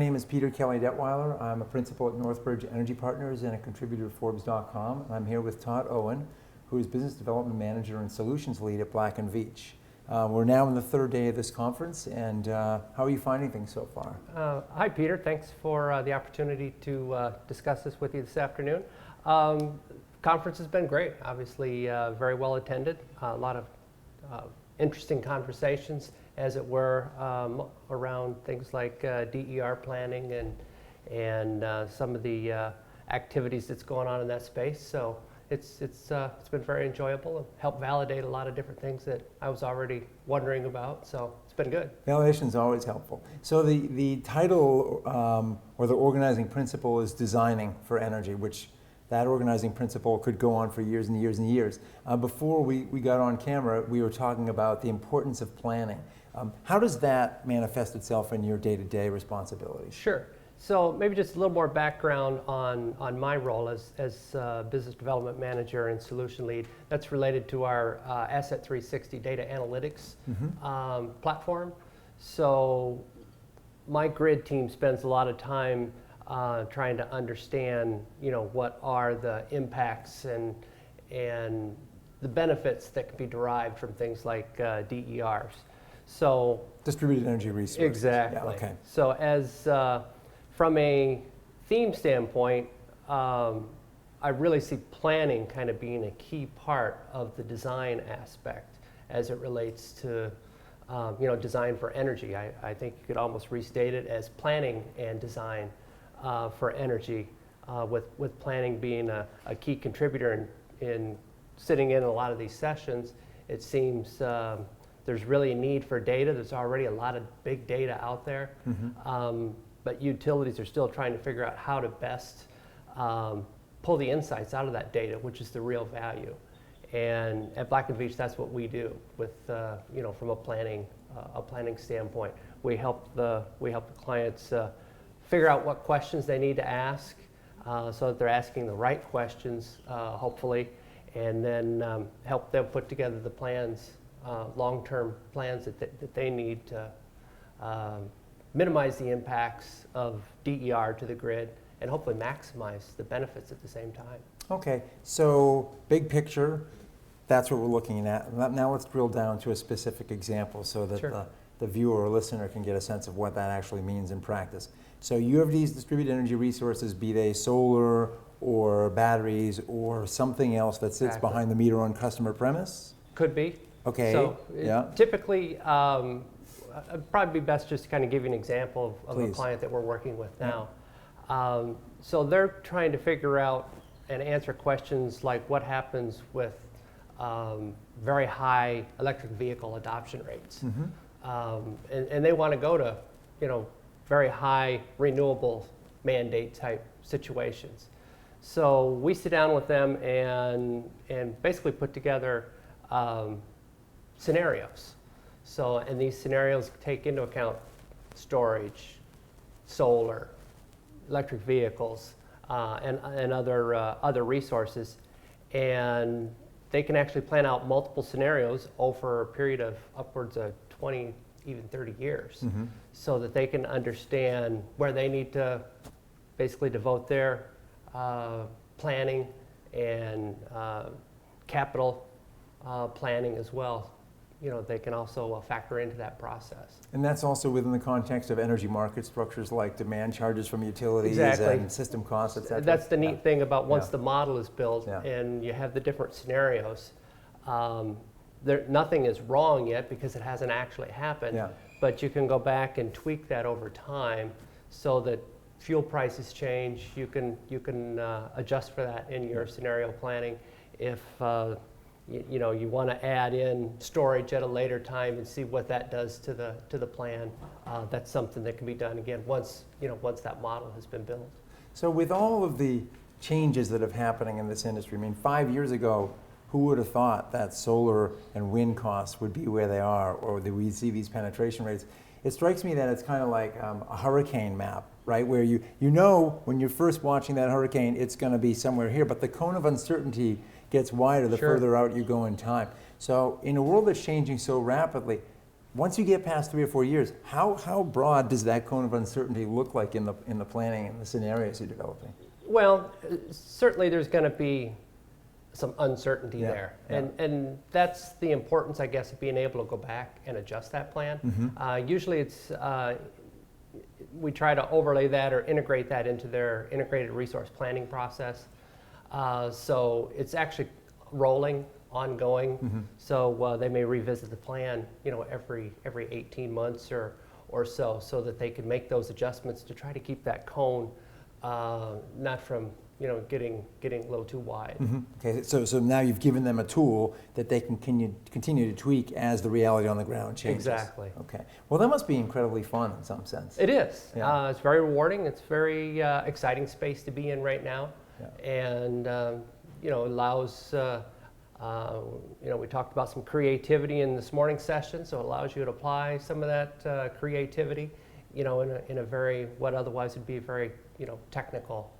name is Peter Kelly Detweiler. I'm a principal at Northbridge Energy Partners and a contributor to Forbes.com. I'm here with Todd Owen, who is Business Development Manager and Solutions Lead at Black & Veatch. We're now in the third day of this conference, and how are you finding things so far? Hi, Peter. Thanks for the opportunity to discuss this with you this afternoon. Conference has been great. Obviously, very well attended. A lot of interesting conversations, as it were, around things like DER planning and some of the activities that's going on in that space. So it's been very enjoyable and helped validate a lot of different things that I was already wondering about. So it's been good. Validation is always helpful. So the title or the organizing principle is designing for energy, which that organizing principle could go on for years and years and years. Before we got on camera, we were talking about the importance of planning. How does that manifest itself in your day-to-day responsibilities? Sure. So maybe just a little more background on my role as Business Development Manager and Solution Lead. That's related to our Asset360 data analytics platform. So my grid team spends a lot of time trying to understand, what are the impacts and the benefits that can be derived from things like DERs. So distributed energy resources. Exactly. Yeah, okay. So as from a theme standpoint, I really see planning kind of being a key part of the design aspect as it relates to design for energy. I think you could almost restate it as planning and design for energy, with planning being a key contributor in sitting in a lot of these sessions. It seems there's really a need for data. There's already a lot of big data out there, but utilities are still trying to figure out how to best pull the insights out of that data, which is the real value. And at Black & Veatch, that's what we do with from a planning standpoint. We help the clients figure out what questions they need to ask, so that they're asking the right questions, hopefully, and then help them put together the plans, long-term plans that they need to minimize the impacts of DER to the grid and hopefully maximize the benefits at the same time. Okay, so big picture, that's what we're looking at. Now let's drill down to a specific example so that Sure. the viewer or listener can get a sense of what that actually means in practice. So you have these distributed energy resources, be they solar or batteries or something else that sits behind the meter on customer premise? Could be. Okay. So yeah. Typically, it'd probably be best just to kind of give you an example of a client that we're working with now. Yeah. So they're trying to figure out and answer questions like what happens with very high electric vehicle adoption rates. And they want to go to, very high renewable mandate type situations. So we sit down with them and basically put together scenarios. So, and these scenarios take into account storage, solar, electric vehicles, and other resources. And they can actually plan out multiple scenarios over a period of upwards of 20, even 30 years, so that they can understand where they need to basically devote their planning and capital planning as well. They can also factor into that process. And that's also within the context of energy market structures like demand charges from utilities and system costs, et cetera. That's the neat thing about once the model is built and you have the different scenarios. Nothing is wrong yet because it hasn't actually happened, but you can go back and tweak that over time so that fuel prices change. You can adjust for that in your scenario planning. If you want to add in storage at a later time and see what that does to the plan, that's something that can be done again once that model has been built. So with all of the changes that are happening in this industry, 5 years ago, who would have thought that solar and wind costs would be where they are, or that we'd see these penetration rates? It strikes me that it's kind of like a hurricane map, right? Where you know when you're first watching that hurricane, it's going to be somewhere here, but the cone of uncertainty gets wider the further out you go in time. So in a world that's changing so rapidly, once you get past 3 or 4 years, how broad does that cone of uncertainty look like in the planning and the scenarios you're developing? Well, certainly there's going to be some uncertainty there. Yeah. And that's the importance, I guess, of being able to go back and adjust that plan. Usually it's, we try to overlay that or integrate that into their integrated resource planning process. So it's actually rolling, ongoing. So they may revisit the plan, every 18 months or so that they can make those adjustments to try to keep that cone not from getting a little too wide. Okay, so now you've given them a tool that they can continue to tweak as the reality on the ground changes. Exactly. Okay. Well, that must be incredibly fun in some sense. It is. Yeah. It's very rewarding. It's very exciting space to be in right now, and allows. We talked about some creativity in this morning's session, so it allows you to apply some of that creativity, in a very what otherwise would be a very technical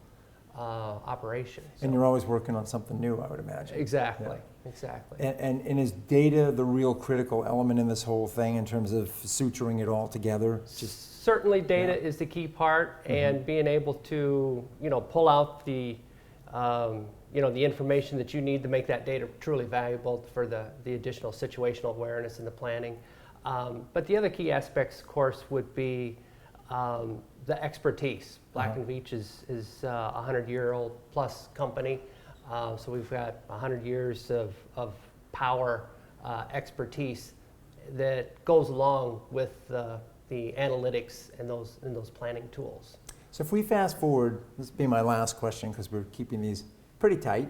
operation. So. And you're always working on something new, I would imagine. Exactly. Exactly. And is data the real critical element in this whole thing in terms of suturing it all together? Certainly, data is the key part, and being able to pull out the the information that you need to make that data truly valuable for the additional situational awareness and the planning. But the other key aspects, of course, would be the expertise. Black & Veatch is a 100-year-old plus company, so we've got 100 years of power expertise that goes along with the analytics and those planning tools. So if we fast forward, this will be my last question because we're keeping these pretty tight.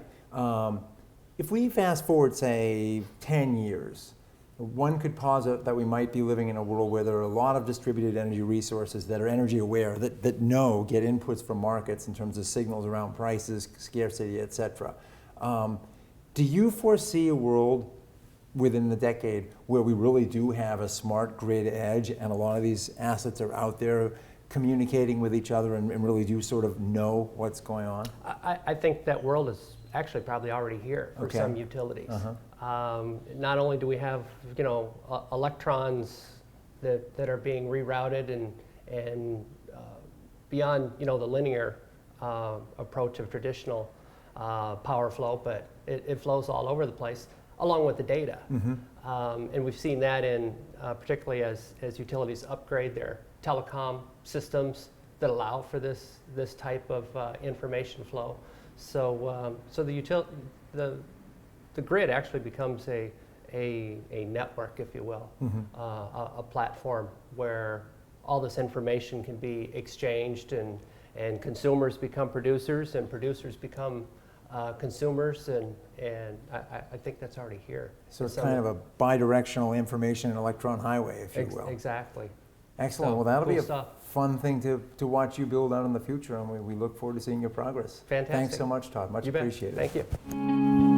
If we fast forward, say, 10 years, one could posit that we might be living in a world where there are a lot of distributed energy resources that are energy aware, that get inputs from markets in terms of signals around prices, scarcity, et cetera. Do you foresee a world within the decade where we really do have a smart grid edge and a lot of these assets are out there communicating with each other and really do sort of know what's going on? I think that world is actually probably already here for some utilities. Not only do we have electrons that are being rerouted and beyond the linear approach of traditional power flow, but it flows all over the place along with the data. And we've seen that in particularly as utilities upgrade their telecom systems that allow for this type of information flow. So the grid actually becomes a network, if you will, a platform where all this information can be exchanged, and consumers become producers, and producers become consumers, and I think that's already here. So it's kind of a bidirectional information and electron highway, if you will. Exactly. Excellent. So, well, that'll cool be a stuff. fun thing to watch you build out in the future, and we look forward to seeing your progress. Fantastic. Thanks so much, Todd. Much You bet. appreciated. Thank you.